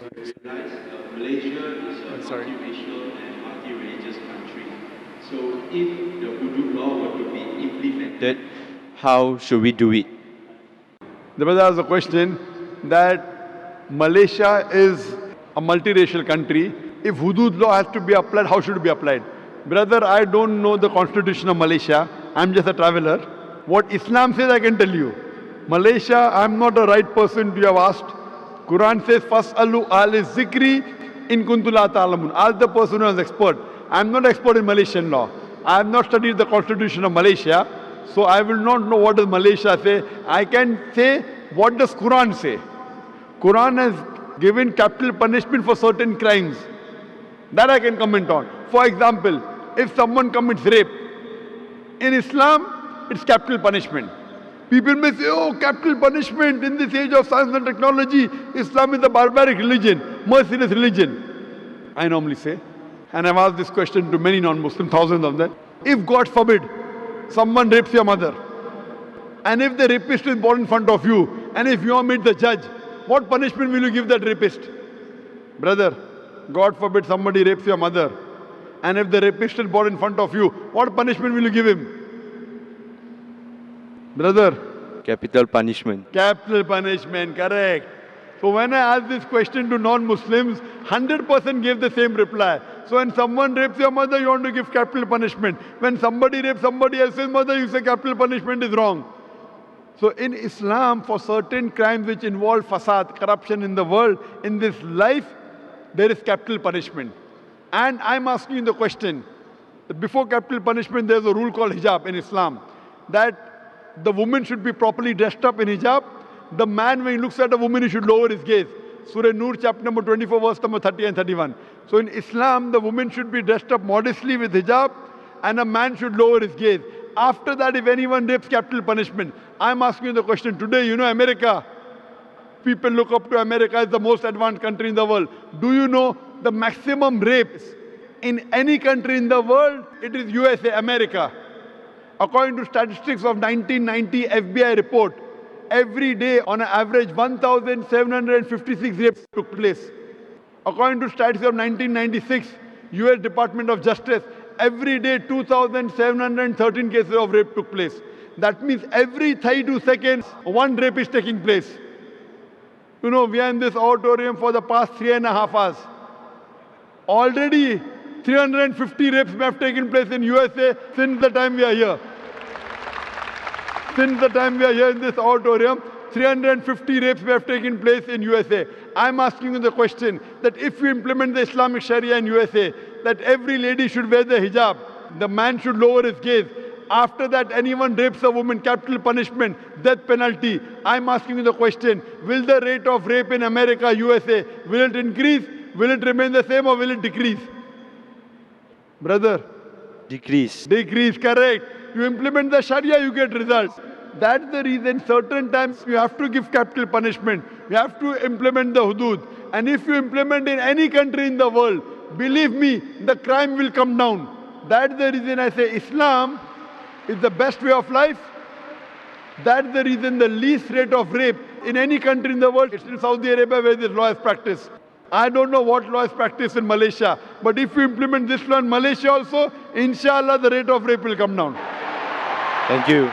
Realize Malaysia is a Sorry. multiracial and multi-religious country. So if the hudud law were to be implemented, how should we do it? The brother asked a question that Malaysia is a multiracial country. If hudud law has to be applied, how should it be applied? Brother, I don't know the constitution of Malaysia. I'm just a traveler. What Islam says, I can tell you. Malaysia, I'm not the right person to have asked. Quran says, Fas'alu ahli zikri in kuntum la ta'lamun. Ask the person who is expert. I'm not expert in Malaysian law. I have not studied the constitution of Malaysia. So I will not know what does Malaysia say. I can say what does Quran say. Quran has given capital punishment for certain crimes. That I can comment on. For example, if someone commits rape, in Islam, it's capital punishment. People may say, oh, capital punishment in this age of science and technology, Islam is a barbaric religion, merciless religion. I normally say, and I've asked this question to many non-Muslims, thousands of them. If God forbid, someone rapes your mother, and if the rapist is born in front of you, and if you are made the judge, what punishment will you give that rapist? Brother, God forbid somebody rapes your mother, and if the rapist is born in front of you, what punishment will you give him? Brother, Capital punishment. capital punishment, correct. So when I ask this question to non-Muslims, 100% gave the same reply. So when someone rapes your mother, you want to give capital punishment. When somebody rapes somebody else's mother, you say capital punishment is wrong. So in Islam, for certain crimes which involve fasad, corruption in the world, in this life, there is capital punishment. And I'm asking you the question, that before capital punishment, there's a rule called hijab in Islam, that the woman should be properly dressed up in hijab. The man, when he looks at a woman, he should lower his gaze. Surah Nur, chapter number 24, verse number 30 and 31. So in Islam, the woman should be dressed up modestly with hijab, and a man should lower his gaze. After that, if anyone rapes, capital punishment. I'm asking you the question today, you know America. People look up to America as the most advanced country in the world. Do you know the maximum rapes in any country in the world? It is USA, America. According to statistics of 1990 FBI report, every day on an average 1,756 rapes took place. According to statistics of 1996, US Department of Justice, every day 2,713 cases of rape took place. That means every 32 seconds, one rape is taking place. You know, we are in this auditorium for the past 3.5 hours. Already 350 rapes may have taken place in USA since the time we are here. Since the time we are here in this auditorium, 350 rapes may have taken place in USA. I'm asking you the question that if you implement the Islamic Sharia in USA, that every lady should wear the hijab, the man should lower his gaze. After that, anyone rapes a woman, capital punishment, death penalty. I'm asking you the question, will the rate of rape in America, USA, will it increase? Will it remain the same or will it decrease? Brother? Decrease. Decrease, correct. You implement the Sharia, you get results. That's the reason certain times you have to give capital punishment. You have to implement the hudud. And if you implement in any country in the world, believe me, the crime will come down. That's the reason I say Islam is the best way of life. That's the reason the least rate of rape in any country in the world, it's in Saudi Arabia where this law is practiced. I don't know what law is practiced in Malaysia. But if you implement this law in Malaysia also, inshallah the rate of rape will come down. Thank you.